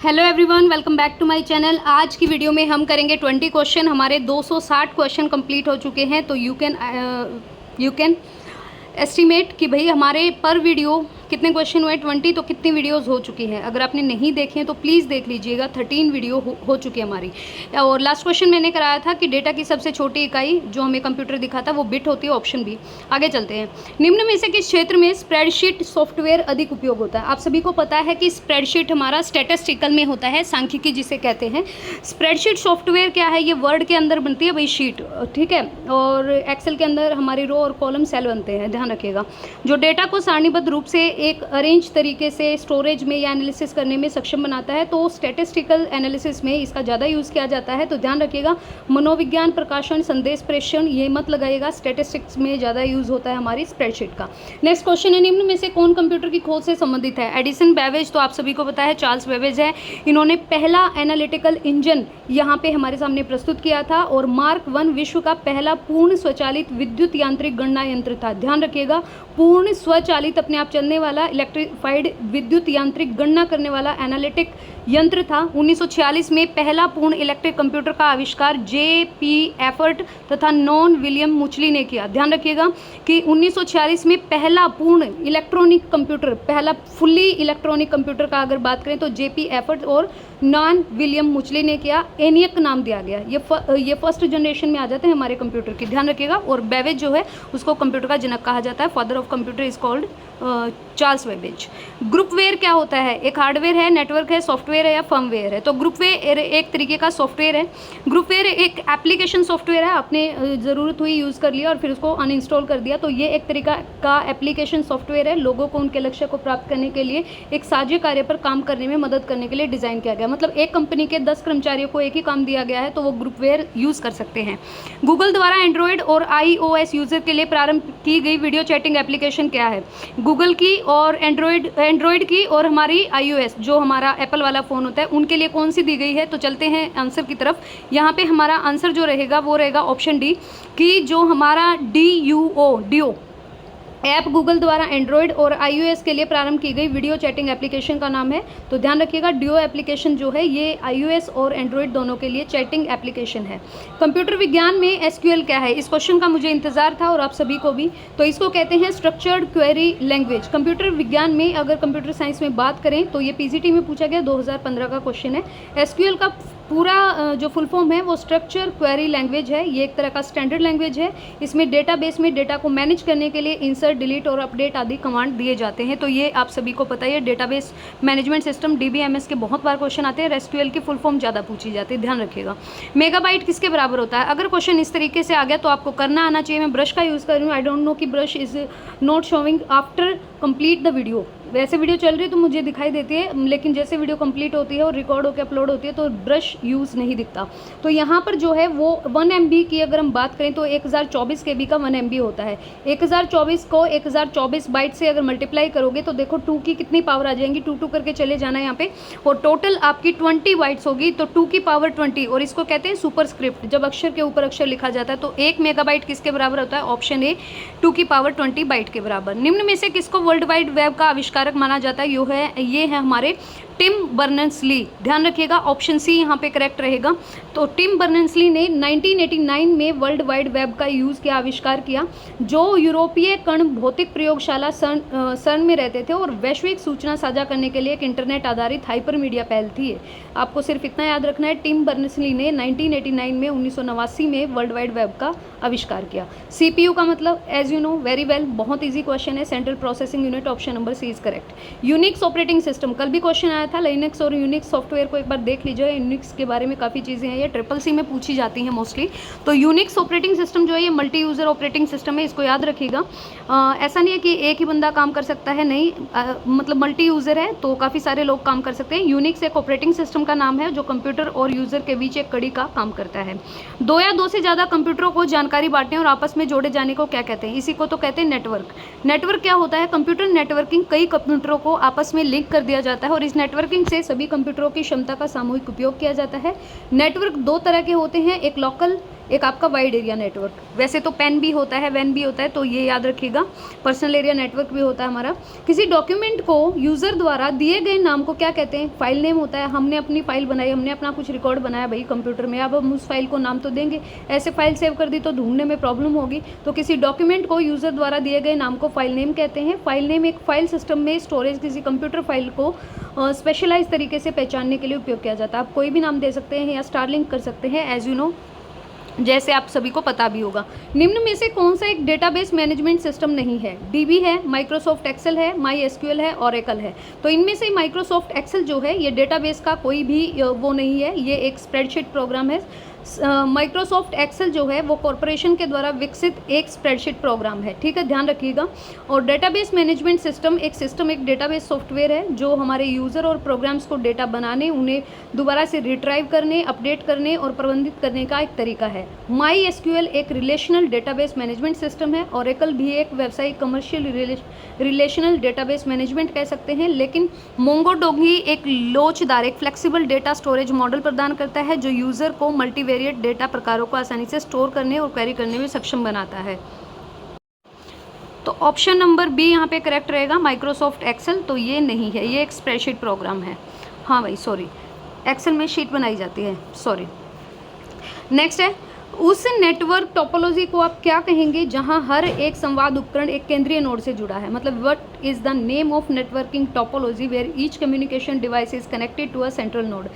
Hello everyone, welcome back to my channel. आज की video में हम करेंगे 20 क्वेश्चन। हमारे 260 क्वेश्चन कंप्लीट हो चुके हैं, तो यू कैन एस्टिमेट कि भाई हमारे पर वीडियो कितने क्वेश्चन हुए। 20 तो कितनी वीडियोस हो चुकी हैं। अगर आपने नहीं देखे हैं तो प्लीज़ देख लीजिएगा। 13 वीडियो हो चुकी है हमारी। और लास्ट क्वेश्चन मैंने कराया था कि डेटा की सबसे छोटी इकाई जो हमें कंप्यूटर दिखा था वो बिट होती है, ऑप्शन बी। आगे चलते हैं। निम्न में से किस क्षेत्र में स्प्रेडशीट सॉफ्टवेयर अधिक उपयोग होता है? आप सभी को पता है कि स्प्रेडशीट हमारा स्टैटिस्टिकल में होता है, सांख्यिकी जिसे कहते हैं। स्प्रेडशीट सॉफ्टवेयर क्या है? ये वर्ड के अंदर बनती है भाई शीट, ठीक है। और एक्सेल के अंदर हमारी रो और कॉलम सेल बनते हैं, ध्यान रखिएगा। जो डेटा को सारणीबद्ध रूप से एक अरेंज तरीके से स्टोरेज में या एनालिसिस करने में सक्षम बनाता है, तो स्टैटिस्टिकल एनालिसिस में इसका ज़्यादा यूज़ किया जाता है। तो ध्यान रखिएगा, मनोविज्ञान, प्रकाशन, संदेश प्रेषण ये मत लगाइएगा। स्टैटिस्टिक्स में ज़्यादा यूज़ होता है हमारी स्प्रेडशीट का। नेक्स्ट क्वेश्चन है, निम्न में से कौन कंप्यूटर की खोज से संबंधित है? एडिसन बेबेज, तो आप सभी को पता है चार्ल्स बेबेज है। इन्होंने पहला एनालिटिकल इंजन यहाँ पे हमारे सामने प्रस्तुत किया था। और मार्क 1 विश्व का पहला पूर्ण स्वचालित विद्युत यांत्रिक गणना यंत्र था। ध्यान रखिएगा, पूर्ण स्वचालित अपने आप चलने वाला इलेक्ट्रिफाइड विद्युत यांत्रिक गणना करने वाला एनालिटिक यंत्र था। 1946 में पहला पूर्ण इलेक्ट्रिक कंप्यूटर का आविष्कार जे.पी. एफर्ट तथा नॉन विलियम मुचली ने किया। ध्यान रखिएगा कि 1946 में पहला पूर्ण इलेक्ट्रॉनिक कंप्यूटर, पहला फुल्ली इलेक्ट्रॉनिक कंप्यूटर का अगर बात करें तो जे.पी. एफर्ट और नॉन विलियम मुचली ने किया। एनियक नाम दिया गया। ये फर्स्ट जनरेशन में आ जाते हैं हमारे कंप्यूटर की, ध्यान रखिएगा। और बेबेज जो है उसको कंप्यूटर का जनक कहा जाता है। Father of computer is called Charles Babbage. Groupware क्या होता है? एक हार्डवेयर है, नेटवर्क है, सॉफ्टवेयर है या फर्मवेयर है? तो ग्रुपवेयर एक तरीके का सॉफ्टवेयर है। ग्रुपवेयर एक एप्लीकेशन सॉफ्टवेयर है, आपने ज़रूरत हुई यूज़ कर लिया और फिर उसको अनइंस्टॉल कर दिया, तो ये एक तरीका का एप्लीकेशन सॉफ्टवेयर है। लोगों को उनके लक्ष्य को प्राप्त करने के लिए एक साझे कार्य पर काम करने में मदद करने के लिए डिज़ाइन किया गया। मतलब एक कंपनी के 10 कर्मचारियों को एक ही काम दिया गया है तो वो ग्रुपवेयर यूज़ कर सकते हैं। गूगल द्वारा एंड्रॉयड और iOS यूज़र के लिए प्रारंभ की गई वीडियो चैटिंग एप्लीकेशन क्या है? गूगल की और एंड्रॉयड की और हमारी iOS जो हमारा एप्पल वाला फ़ोन होता है उनके लिए कौन सी दी गई है? तो चलते हैं आंसर की तरफ। यहाँ पे हमारा आंसर जो रहेगा वो रहेगा ऑप्शन डी, कि जो हमारा डियो ऐप गूगल द्वारा एंड्रॉयड और iOS के लिए प्रारंभ की गई वीडियो चैटिंग एप्लीकेशन का नाम है। तो ध्यान रखिएगा, डियो एप्लीकेशन जो है ये iOS और एंड्रॉयड दोनों के लिए चैटिंग एप्लीकेशन है। कंप्यूटर विज्ञान में एसक्यूएल क्या है? इस क्वेश्चन का मुझे इंतजार था और आप सभी को भी। तो इसको कहते हैं स्ट्रक्चर्ड क्वेरी लैंग्वेज। कंप्यूटर विज्ञान में अगर कंप्यूटर साइंस में बात करें तो ये पीसीटी में पूछा गया, 2015 का क्वेश्चन है। एसक्यूएल का पूरा जो फुल फॉर्म है वो स्ट्रक्चर क्वेरी लैंग्वेज है। ये एक तरह का स्टैंडर्ड लैंग्वेज है। इसमें डेटाबेस में डेटा को मैनेज करने के लिए इंसर्ट, डिलीट और अपडेट आदि कमांड दिए जाते हैं। तो ये आप सभी को पता है, डेटाबेस मैनेजमेंट सिस्टम डीबीएमएस के बहुत बार क्वेश्चन आते हैं। एसक्यूएल की फुल फॉर्म ज़्यादा पूछी जाती है, ध्यान रखिएगा। मेगाबाइट किसके बराबर होता है? अगर क्वेश्चन इस तरीके से आ गया तो आपको करना आना चाहिए। मैं ब्रश का यूज़ कर रही हूँ। आई डोंट नो कि brush is not showing after complete the video. वैसे वीडियो चल रही है तो मुझे दिखाई देती है, लेकिन जैसे वीडियो कंप्लीट होती है और रिकॉर्ड होकर अपलोड होती है तो ब्रश यूज़ नहीं दिखता। तो यहाँ पर जो है वो 1 MB की अगर हम बात करें तो 1024 KB का 1 MB होता है। 1024 को 1024 बाइट से अगर मल्टीप्लाई करोगे तो देखो 2 की कितनी पावर आ जाएंगी, 2 करके चले जाना है यहाँ पे। और टोटल आपकी 20 बाइट्स होगी, तो 2 की पावर 20। और इसको कहते हैं सुपरस्क्रिप्ट, जब अक्षर के ऊपर अक्षर लिखा जाता है। तो 1 मेगाबाइट किसके बराबर होता है? ऑप्शन ए, 2 की पावर 20 बाइट के बराबर। निम्न में से किसको वर्ल्ड वाइड वेब का आविष्कारक माना जाता है? ये है हमारे टिम बर्नर्स-ली। ध्यान रखिएगा, ऑप्शन सी यहाँ पे करेक्ट रहेगा। तो टिम बर्नर्स-ली ने 1989 में वर्ल्ड वाइड वेब का यूज़ किया, आविष्कार किया। जो यूरोपीय कण भौतिक प्रयोगशाला सर्न में रहते थे और वैश्विक सूचना साझा करने के लिए एक इंटरनेट आधारित हाइपर मीडिया पहल थी। आपको सिर्फ इतना याद रखना है, टिम बर्नर्स-ली ने 1989 में 1989 में वर्ल्ड वाइड वेब का आविष्कार किया। CPU का मतलब as you know very well, बहुत ईजी क्वेश्चन है, central processing unit. Option number C is correct. Unix operating system, कल भी क्वेश्चन आया था। लिनक्स और यूनिक्स सॉफ्टवेयर को एक बार देख लीजिए। यूनिक्स के बारे में काफ़ी चीज़ें हैं, ये CCC में पूछी जाती हैं मोस्टली। तो यूनिक्स ऑपरेटिंग सिस्टम जो है ये मल्टी यूज़र ऑपरेटिंग सिस्टम है, इसको याद रखिएगा। ऐसा नहीं है कि एक ही बंदा काम कर सकता है, नहीं, मतलब मल्टी यूज़र है तो काफ़ी सारे लोग काम कर सकते हैं। यूनिक्स एक ऑपरेटिंग सिस्टम का नाम है जो कंप्यूटर और यूज़र के बीच एक कड़ी का काम करता है। 2 या 2 से ज़्यादा कंप्यूटरों को जानकारी बांटने और आपस में जोड़े जाने को क्या कहते हैं? इसी को तो कहते हैं नेटवर्क। नेटवर्क क्या होता है? कंप्यूटर नेटवर्किंग, कई कंप्यूटरों को आपस में लिंक कर दिया जाता है और इस नेटवर्किंग से सभी कंप्यूटरों की क्षमता का सामूहिक उपयोग किया जाता है। नेटवर्क 2 तरह के होते हैं, एक लोकल एक आपका वाइड एरिया नेटवर्क। वैसे तो पेन भी होता है, वैन भी होता है, तो ये याद रखिएगा। पर्सनल एरिया नेटवर्क भी होता है हमारा। किसी डॉक्यूमेंट को यूज़र द्वारा दिए गए नाम को क्या कहते हैं? फाइल नेम होता है। हमने अपनी फाइल बनाई, हमने अपना कुछ रिकॉर्ड बनाया भाई कंप्यूटर में, अब हम उस फाइल को नाम तो देंगे। ऐसे फाइल सेव कर दी तो ढूंढने में प्रॉब्लम होगी, तो किसी डॉक्यूमेंट को यूज़र द्वारा दिए गए नाम को फाइल नेम कहते हैं। फाइल नेम एक फाइल सिस्टम में स्टोरेज किसी कंप्यूटर फाइल को स्पेशलाइज तरीके से पहचानने के लिए उपयोग किया जाता है। आप कोई भी नाम दे सकते हैं या स्टार लिंक कर सकते हैं, एज यू नो, जैसे आप सभी को पता भी होगा। निम्न में से कौन सा एक डेटाबेस मैनेजमेंट सिस्टम नहीं है? डीबी है, माइक्रोसॉफ्ट एक्सेल है, माई एसक्यूएल है, ओरेकल है। तो इनमें से माइक्रोसॉफ्ट एक्सेल जो है ये डेटाबेस का कोई भी वो नहीं है, ये एक स्प्रेडशीट प्रोग्राम है। माइक्रोसॉफ्ट एक्सेल जो है वो कॉरपोरेशन के द्वारा विकसित एक स्प्रेडशीट प्रोग्राम है, ठीक है, ध्यान रखिएगा। और डेटाबेस मैनेजमेंट सिस्टम एक डेटाबेस सॉफ्टवेयर है जो हमारे यूज़र और प्रोग्राम्स को डेटा बनाने, उन्हें दोबारा से रिट्राइव करने, अपडेट करने और प्रबंधित करने का एक तरीका है। माई एसक्यूएल एक रिलेशनल डेटाबेस मैनेजमेंट सिस्टम है। ओरेकल भी एक व्यावसायिक कमर्शियल रिलेशनल डेटाबेस मैनेजमेंट कह सकते हैं। लेकिन मोंगोडोंगी एक लोचदार, एक फ्लेक्सिबल डेटा स्टोरेज मॉडल प्रदान करता है जो यूज़र को मल्टीवेरिएट डेटा प्रकारों को आसानी से स्टोर करने और क्वेरी करने में सक्षम बनाता है। तो ऑप्शन नंबर बी यहाँ पे करेक्ट रहेगा, माइक्रोसॉफ्ट एक्सेल। तो ये नहीं है, ये एक स्प्रेडशीट प्रोग्राम है। हाँ भाई सॉरी, एक्सेल में शीट बनाई जाती है, सॉरी। नेक्स्ट है, उस नेटवर्क टोपोलॉजी को आप क्या कहेंगे जहां हर एक संवाद उपकरण एक केंद्रीय नोड से जुड़ा है? मतलब what is the name of networking topology where each communication device is connected to a central node?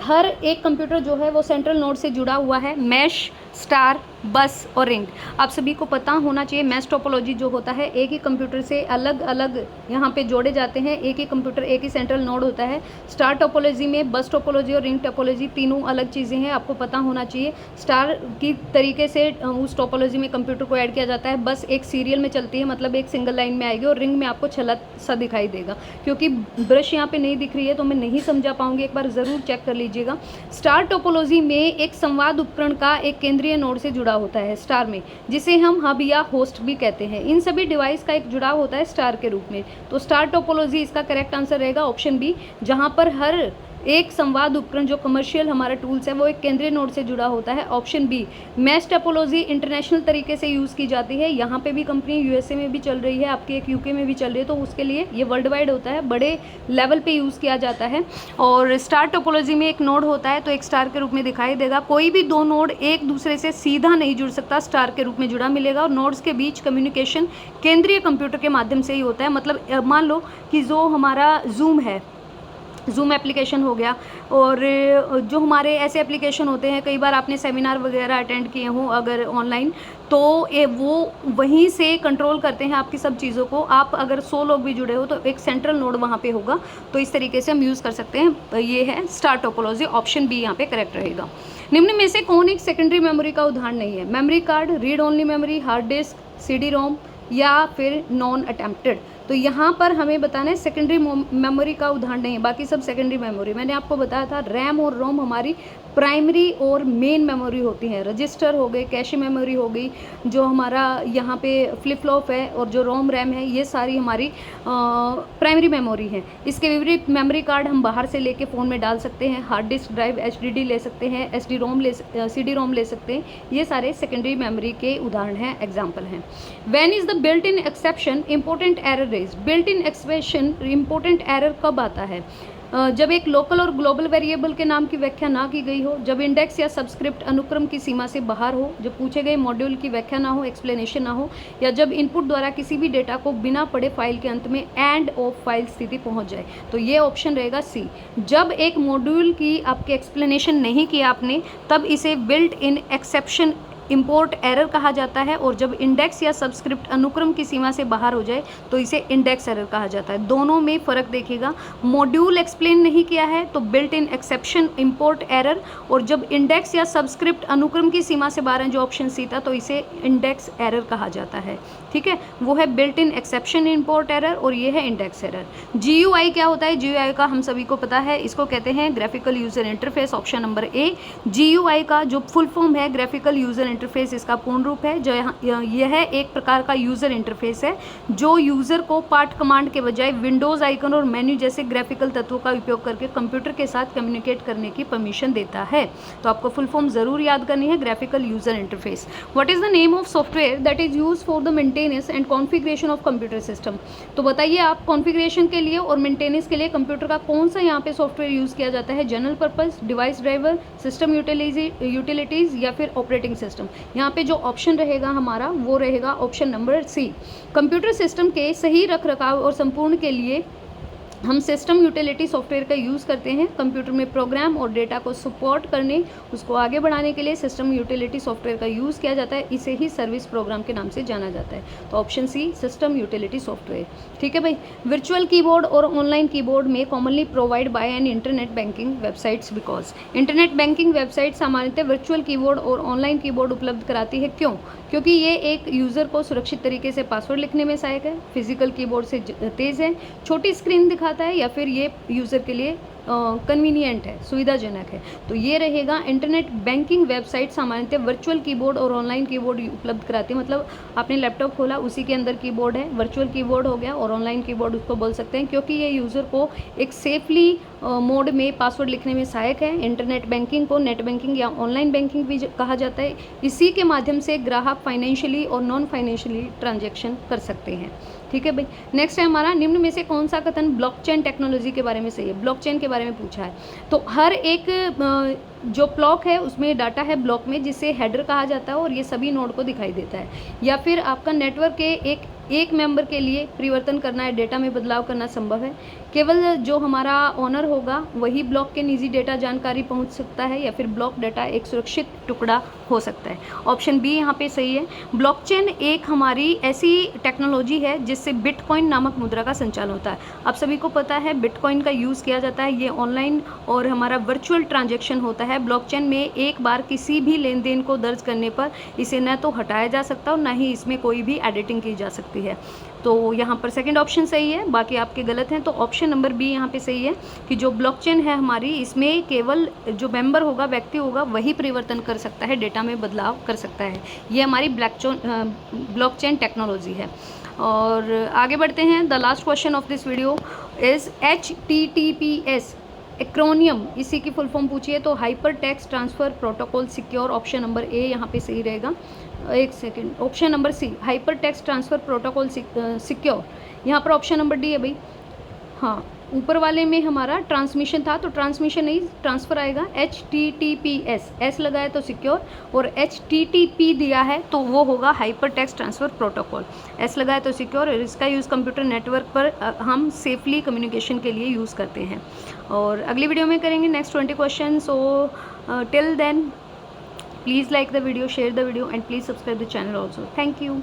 हर एक कंप्यूटर जो है वो सेंट्रल नोड से जुड़ा हुआ है। मैश, स्टार, बस और रिंग। आप सभी को पता होना चाहिए मैश टोपोलॉजी जो होता है, एक ही कंप्यूटर से अलग अलग यहाँ पे जोड़े जाते हैं, एक ही कंप्यूटर, एक ही सेंट्रल नोड होता है। स्टार टोपोलॉजी में बस टोपोलॉजी और रिंग टोपोलॉजी तीनों अलग चीज़ें हैं, आपको पता होना चाहिए। स्टार की तरीके से उस टोपोलॉजी में कंप्यूटर को ऐड किया जाता है। बस एक सीरियल में चलती है, मतलब एक सिंगल लाइन में आएगी। और रिंग में आपको छला सा दिखाई देगा, क्योंकि ब्रश यहाँ पे नहीं दिख रही है तो मैं नहीं समझा पाऊंगी, एक बार ज़रूर चेक कर लीजिएगा। स्टार टोपोलॉजी में एक संवाद उपकरण का एक केंद्रीय नोड से जुड़ा होता है स्टार में, जिसे हम हब या होस्ट भी कहते हैं। इन सभी डिवाइस का एक जुड़ाव होता है स्टार के रूप में। तो स्टार टोपोलॉजी इसका करेक्ट आंसर रहेगा ऑप्शन बी, जहां पर हर एक संवाद उपकरण जो कमर्शियल हमारा टूल्स है वो एक केंद्रीय नोड से जुड़ा होता है। Option B. Mesh topology international तरीके से यूज़ की जाती है, यहाँ पे भी कंपनी यूएसए में भी चल रही है, आपकी एक यूके में भी चल रही है, तो उसके लिए ये वर्ल्ड वाइड होता है, बड़े लेवल पे यूज़ किया जाता है। और स्टार टोपोलॉजी में एक नोड होता है तो एक स्टार के रूप में दिखाई देगा। कोई भी दो नोड एक दूसरे से सीधा नहीं जुड़ सकता, स्टार के रूप में जुड़ा मिलेगा। और नोड्स के बीच कम्युनिकेशन केंद्रीय कंप्यूटर के माध्यम से ही होता है। मतलब मान लो कि जो हमारा जूम है, जूम एप्लीकेशन हो गया, और जो हमारे ऐसे एप्लीकेशन होते हैं, कई बार आपने सेमिनार वगैरह अटेंड किए हों अगर ऑनलाइन, तो वो वहीं से कंट्रोल करते हैं आपकी सब चीज़ों को। आप अगर 100 लोग भी जुड़े हो तो एक सेंट्रल नोड वहाँ पे होगा, तो इस तरीके से हम यूज़ कर सकते हैं। ये है स्टार टोपोलॉजी, ऑप्शन बी यहाँ पे करेक्ट रहेगा। निम्न में से कौन एक सेकेंडरी मेमोरी का उदाहरण नहीं है? Memory card, read only memory, hard disk, CD रोम या फिर नॉन अटेम्प्टेड? तो यहाँ पर हमें बताना है सेकेंडरी मेमोरी का उदाहरण नहीं है, बाकी सब सेकेंडरी मेमोरी। मैंने आपको बताया था रैम और रोम हमारी प्राइमरी और मेन मेमोरी होती हैं। रजिस्टर हो गए, कैशे मेमोरी हो गई, जो हमारा यहाँ पे फ्लिप फ्लॉप है, और जो रोम रैम है, ये सारी हमारी प्राइमरी मेमोरी हैं। इसके विपरीत मेमोरी कार्ड हम बाहर से लेके फ़ोन में डाल सकते हैं। हार्ड डिस्क ड्राइव HDD ले सकते हैं, SD रोम CD रोम ले सकते हैं। ये सारे सेकेंडरी मेमोरी के उदाहरण हैं, एग्जाम्पल हैं। When is the built in exception important error raise? Built in expression important error कब आता है? जब एक लोकल और ग्लोबल वेरिएबल के नाम की व्याख्या ना की गई हो, जब इंडेक्स या सबस्क्रिप्ट अनुक्रम की सीमा से बाहर हो, जब पूछे गए मॉड्यूल की व्याख्या ना हो, एक्सप्लेनेशन ना हो, या जब इनपुट द्वारा किसी भी डेटा को बिना पढ़े फाइल के अंत में एंड ऑफ फाइल स्थिति पहुंच जाए। तो ये ऑप्शन रहेगा सी। जब एक मॉड्यूल की आपके एक्सप्लेनेशन नहीं किया आपने, तब इसे built in exception import error कहा जाता है, और जब इंडेक्स या सबस्क्रिप्ट अनुक्रम की सीमा से बाहर हो जाए तो इसे इंडेक्स एरर कहा जाता है। दोनों में फ़र्क देखिएगा, मॉड्यूल एक्सप्लेन नहीं किया है तो built in exception import error, और जब इंडेक्स या सबस्क्रिप्ट अनुक्रम की सीमा से बाहर है, जो ऑप्शन सी था, तो इसे इंडेक्स एरर कहा जाता है। ठीक है, वो है built in exception import error, और ये है इंडेक्स एरर। GUI क्या होता है? GUI का हम सभी को पता है, इसको कहते हैं graphical user interface, option number ए। GUI का जो फुल फॉर्म है ग्राफिकल यूज़र इंटरफेस इसका पूर्ण रूप है। जो यह एक प्रकार का यूज़र इंटरफेस है जो यूज़र को पार्ट कमांड के बजाय विंडोज़ आइकन और मेन्यू जैसे ग्राफिकल तत्वों का उपयोग करके कंप्यूटर के साथ कम्युनिकेट करने की परमिशन देता है। तो आपको फुल फॉर्म ज़रूर याद करनी है, graphical user interface. What is the name of software that is use for the maintenance and configuration of computer system. तो बताइए आप, कॉन्फ़िगरेशन के लिए और मेंटेनेंस के लिए कंप्यूटर का कौन सा यहाँ पे सॉफ्टवेयर यूज़ किया जाता है? General purpose, device driver, system utilities या फिर ऑपरेटिंग सिस्टम। यहाँ पे जो ऑप्शन रहेगा हमारा वो रहेगा option number C. Computer system के सही रखरखाव और संपूर्ण के लिए हम सिस्टम यूटिलिटी सॉफ्टवेयर का यूज़ करते हैं। कंप्यूटर में प्रोग्राम और डेटा को सपोर्ट करने, उसको आगे बढ़ाने के लिए सिस्टम यूटिलिटी सॉफ्टवेयर का यूज़ किया जाता है। इसे ही सर्विस प्रोग्राम के नाम से जाना जाता है। तो option C, system utility software. ठीक है भाई। वर्चुअल कीबोर्ड और ऑनलाइन कीबोर्ड में commonly provide by an internet banking websites because. Internet banking website सामान्यतः वर्चुअल कीबोर्ड और ऑनलाइन कीबोर्ड उपलब्ध कराती है। क्यों? क्योंकि ये एक यूज़र को सुरक्षित तरीके से पासवर्ड लिखने में सहायक है, फिजिकल कीबोर्ड से तेज़ है, छोटी स्क्रीन दिखाता है, या फिर ये यूज़र के लिए कन्वीनियंट है, सुविधाजनक है। तो ये रहेगा इंटरनेट बैंकिंग वेबसाइट सामान्यतः वर्चुअल कीबोर्ड और ऑनलाइन कीबोर्ड उपलब्ध कराती है। मतलब आपने लैपटॉप खोला, उसी के अंदर कीबोर्ड है, वर्चुअल कीबोर्ड हो गया, और ऑनलाइन कीबोर्ड उसको बोल सकते हैं, क्योंकि ये यूज़र को एक सेफली मोड में पासवर्ड लिखने में सहायक है। इंटरनेट बैंकिंग को नेट बैंकिंग या ऑनलाइन बैंकिंग भी कहा जाता है। इसी के माध्यम से ग्राहक फाइनेंशियली और नॉन फाइनेंशियली ट्रांजैक्शन कर सकते हैं। ठीक है भाई। नेक्स्ट है हमारा, निम्न में से कौन सा कथन ब्लॉकचेन टेक्नोलॉजी के बारे में सही है? ब्लॉकचेन के बारे में पूछा है। तो हर एक जो ब्लॉक है उसमें डाटा है ब्लॉक में, जिसे हेडर कहा जाता है, और ये सभी नोड को दिखाई देता है। या फिर आपका नेटवर्क के एक मेंबर के लिए परिवर्तन करना है, डेटा में बदलाव करना संभव है। केवल जो हमारा ओनर होगा वही ब्लॉक के निजी डेटा जानकारी पहुंच सकता है, या फिर ब्लॉक डेटा एक सुरक्षित टुकड़ा हो सकता है। ऑप्शन बी यहाँ पे सही है। ब्लॉकचेन एक हमारी ऐसी टेक्नोलॉजी है जिससे बिटकॉइन नामक मुद्रा का संचालन होता है। आप सभी को पता है बिटकॉइन का यूज़ किया जाता है। ये ऑनलाइन और हमारा वर्चुअल ट्रांजैक्शन होता है। ब्लॉकचेन में एक बार किसी भी लेन देन को दर्ज करने पर इसे न तो हटाया जा सकता और ना ही इसमें कोई भी एडिटिंग की जा सकती है। तो यहाँ पर सेकंड ऑप्शन सही है, बाकी आपके गलत हैं। तो ऑप्शन नंबर बी यहाँ पे सही है कि जो ब्लॉकचेन है हमारी, इसमें केवल जो मेंबर होगा, व्यक्ति होगा, वही परिवर्तन कर सकता है, डेटा में बदलाव कर सकता है। ये हमारी ब्लॉकचेन टेक्नोलॉजी है। और आगे बढ़ते हैं। The last question of this video is HTTPS acronym, इसी की फुल फॉर्म पूछिए तो hyper text transfer protocol secure. Option number A यहाँ पे सही रहेगा। एक second, option number C, hyper text transfer protocol secure. यहाँ पर ऑप्शन नंबर डी है भाई। हाँ, ऊपर वाले में हमारा ट्रांसमिशन था, तो ट्रांसमिशन नहीं, ट्रांसफ़र आएगा। HTTPS, एस लगाया तो सिक्योर, और HTTP दिया है तो वो होगा hyper text transfer protocol. S लगाया तो सिक्योर, और इसका यूज़ कंप्यूटर नेटवर्क पर हम सेफली कम्युनिकेशन के लिए यूज़ करते हैं। और अगली वीडियो में करेंगे next 20 question. So till then, please like the video, share the video, and please subscribe the channel also. Thank you.